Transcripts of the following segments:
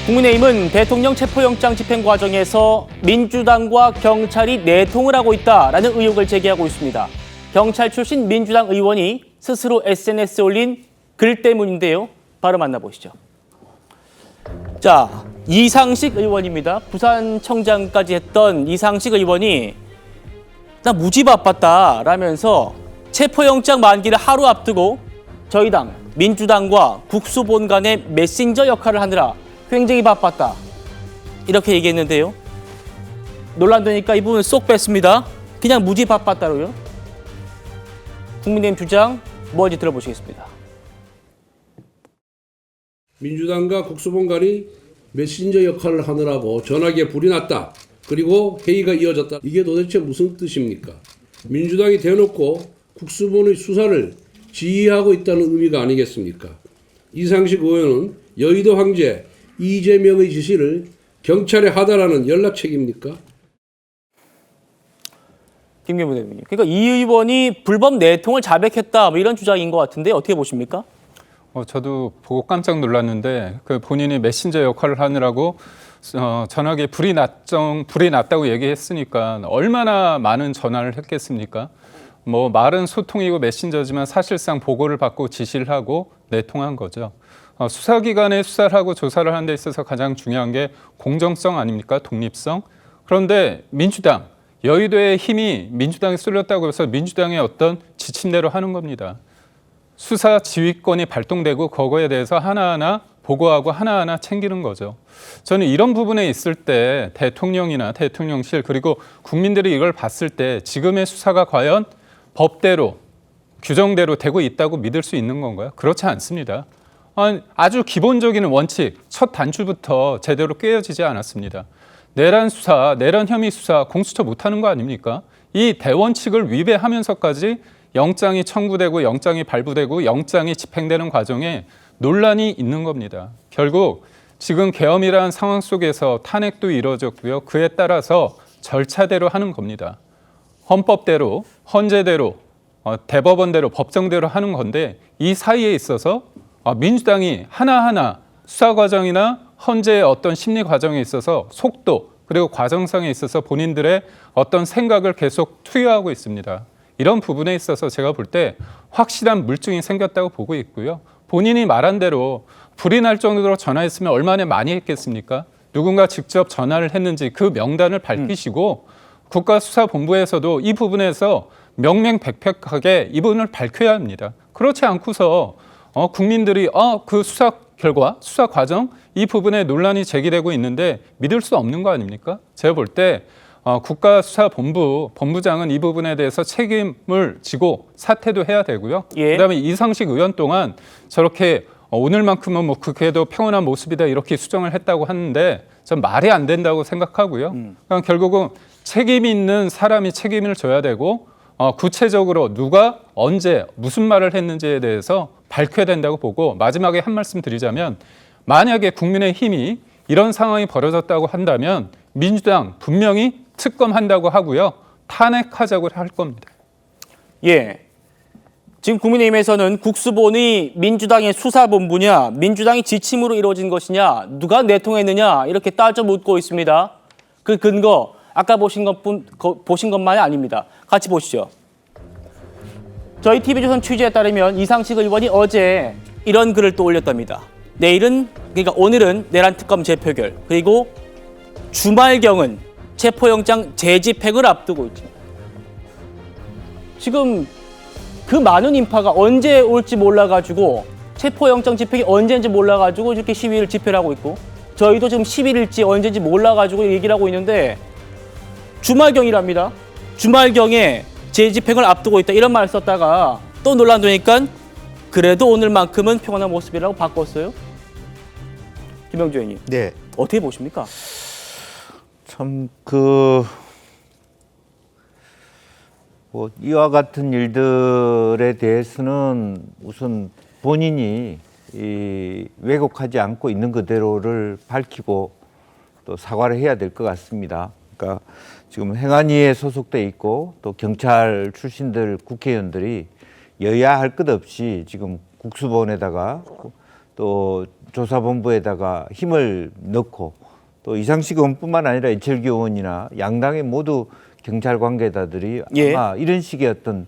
국민의힘은 대통령 체포영장 집행 과정에서 민주당과 경찰이 내통을 하고 있다라는 의혹을 제기하고 있습니다. 경찰 출신 민주당 의원이 스스로 SNS에 올린 글 때문인데요. 바로 만나보시죠. 자, 이상식 의원입니다. 부산청장까지 했던 이상식 의원이 나 무지 바빴다라면서 체포영장 만기를 하루 앞두고 저희 당 민주당과 국수본 간의 메신저 역할을 하느라 굉장히 바빴다. 이렇게 얘기했는데요. 논란되니까 이 부분 쏙 뺐습니다. 그냥 무지 바빴다로요. 국민의힘 주장 뭔지 들어보시겠습니다. 민주당과 국수본 간이 메신저 역할을 하느라고 전화기에 불이 났다. 그리고 회의가 이어졌다. 이게 도대체 무슨 뜻입니까? 민주당이 대놓고 국수본의 수사를 지휘하고 있다는 의미가 아니겠습니까? 이상식 의원은 여의도 황제 이재명의 지시를 경찰에 하다라는 연락책입니까? 김경무 대변인. 그러니까 이 의원이 불법 내통을 자백했다 뭐 이런 주장인 것 같은데 어떻게 보십니까? 저도 보고 깜짝 놀랐는데 그 본인이 메신저 역할을 하느라고 전화기에 불이 났다고 얘기했으니까 얼마나 많은 전화를 했겠습니까? 뭐 말은 소통이고 메신저지만 사실상 보고를 받고 지시를 하고 내통한 거죠. 수사기관에 수사를 하고 조사를 하는 데 있어서 가장 중요한 게 공정성 아닙니까? 독립성. 그런데 민주당, 여의도의 힘이 민주당에 쏠렸다고 해서 민주당의 어떤 지침대로 하는 겁니다. 수사 지휘권이 발동되고 그거에 대해서 하나하나 보고하고 하나하나 챙기는 거죠. 저는 이런 부분에 있을 때 대통령이나 대통령실 그리고 국민들이 이걸 봤을 때 지금의 수사가 과연 법대로 규정대로 되고 있다고 믿을 수 있는 건가요? 그렇지 않습니다. 아주 기본적인 원칙, 첫 단추부터 제대로 깨어지지 않았습니다. 내란 수사, 내란 혐의 수사 공수처 못하는 거 아닙니까? 이 대원칙을 위배하면서까지 영장이 청구되고 영장이 발부되고 영장이 집행되는 과정에 논란이 있는 겁니다. 결국 지금 계엄이라는 상황 속에서 탄핵도 이루어졌고요. 그에 따라서 절차대로 하는 겁니다. 헌법대로, 헌재대로, 대법원대로, 법정대로 하는 건데 이 사이에 있어서 민주당이 하나하나 수사 과정이나 헌재의 어떤 심리 과정에 있어서 속도 그리고 과정상에 있어서 본인들의 어떤 생각을 계속 투여하고 있습니다. 이런 부분에 있어서 제가 볼 때 확실한 물증이 생겼다고 보고 있고요. 본인이 말한 대로 불이 날 정도로 전화했으면 얼마나 많이 했겠습니까? 누군가 직접 전화를 했는지 그 명단을 밝히시고 국가수사본부에서도 이 부분에서 명명백백하게 이 부분을 밝혀야 합니다. 그렇지 않고서 국민들이 그 수사 결과, 수사 과정 이 부분에 논란이 제기되고 있는데 믿을 수 없는 거 아닙니까? 제가 볼 때 국가수사본부 본부장은 이 부분에 대해서 책임을 지고 사퇴도 해야 되고요. 예. 그다음에 이상식 의원 동안 저렇게 오늘만큼은 뭐 그래도 평온한 모습이다 이렇게 수정을 했다고 하는데 전 말이 안 된다고 생각하고요. 그러니까 결국은 책임 있는 사람이 책임을 져야 되고 구체적으로 누가 언제 무슨 말을 했는지에 대해서 밝혀야 된다고 보고 마지막에 한 말씀 드리자면 만약에 국민의힘이 이런 상황이 벌어졌다고 한다면 민주당 분명히 특검한다고 하고요. 탄핵하자고 할 겁니다. 예. 지금 국민의힘에서는 국수본이 민주당의 수사본부냐, 민주당의 지침으로 이루어진 것이냐, 누가 내통했느냐 이렇게 따져 묻고 있습니다. 그 근거 아까 보신 것만이 아닙니다. 같이 보시죠. 저희 TV조선 취재에 따르면 이상식 의원이 어제 이런 글을 또 올렸답니다. 그러니까 오늘은 내란 특검 재표결, 그리고 주말경은 체포영장 재집행을 앞두고 있습니다. 지금 그 많은 인파가 언제 올지 몰라가지고 체포영장 집행이 언제인지 몰라가지고 이렇게 시위를 집회를 하고 있고 저희도 지금 10일일지 언제인지 몰라가지고 얘기를 하고 있는데 주말경이랍니다. 주말경에 재집행을 앞두고 있다 이런 말을 썼다가 또 논란되니까 그래도 오늘만큼은 평온한 모습이라고 바꿨어요. 김영주 의원님. 네. 어떻게 보십니까? 참 이와 같은 일들에 대해서는 우선 본인이 왜곡하지 않고 있는 그대로를 밝히고 또 사과를 해야 될 것 같습니다. 그러니까 지금 행안위에 소속돼 있고 또 경찰 출신들 국회의원들이 여야 할 것 없이 지금 국수본에다가 또 조사본부에다가 힘을 넣고 또 이상식 의원뿐만 아니라 이철규 의원이나 양당의 모두 경찰 관계자들이 예. 아마 이런 식의 어떤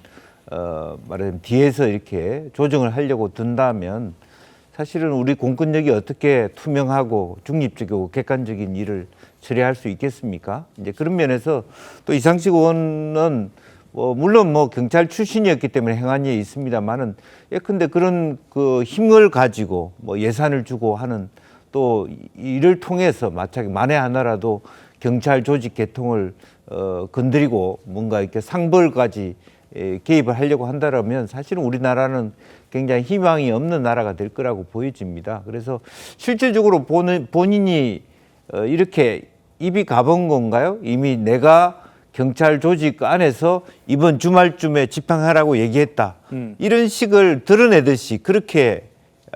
말하자면 뒤에서 이렇게 조정을 하려고 든다면 사실은 우리 공권력이 어떻게 투명하고 중립적이고 객관적인 일을 처리할 수 있겠습니까? 이제 그런 면에서 또 이상식 의원은 물론 경찰 출신이었기 때문에 행한 일이 있습니다만은 예컨대 그런 그 힘을 가지고 예산을 주고 하는 또 이를 통해서 만에 하나라도 경찰 조직 개통을 건드리고 뭔가 이렇게 상벌까지 개입을 하려고 한다면 사실은 우리나라는 굉장히 희망이 없는 나라가 될 거라고 보여집니다. 그래서 실질적으로 본인이 이렇게 입이 가본 건가요? 이미 내가 경찰 조직 안에서 이번 주말쯤에 집행하라고 얘기했다. 이런 식을 드러내듯이 그렇게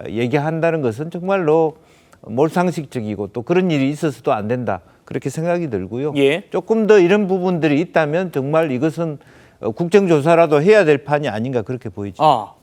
얘기한다는 것은 정말로 몰상식적이고 또 그런 일이 있어서도 안 된다. 그렇게 생각이 들고요. 예. 조금 더 이런 부분들이 있다면 정말 이것은 국정조사라도 해야 될 판이 아닌가 그렇게 보이죠. 아.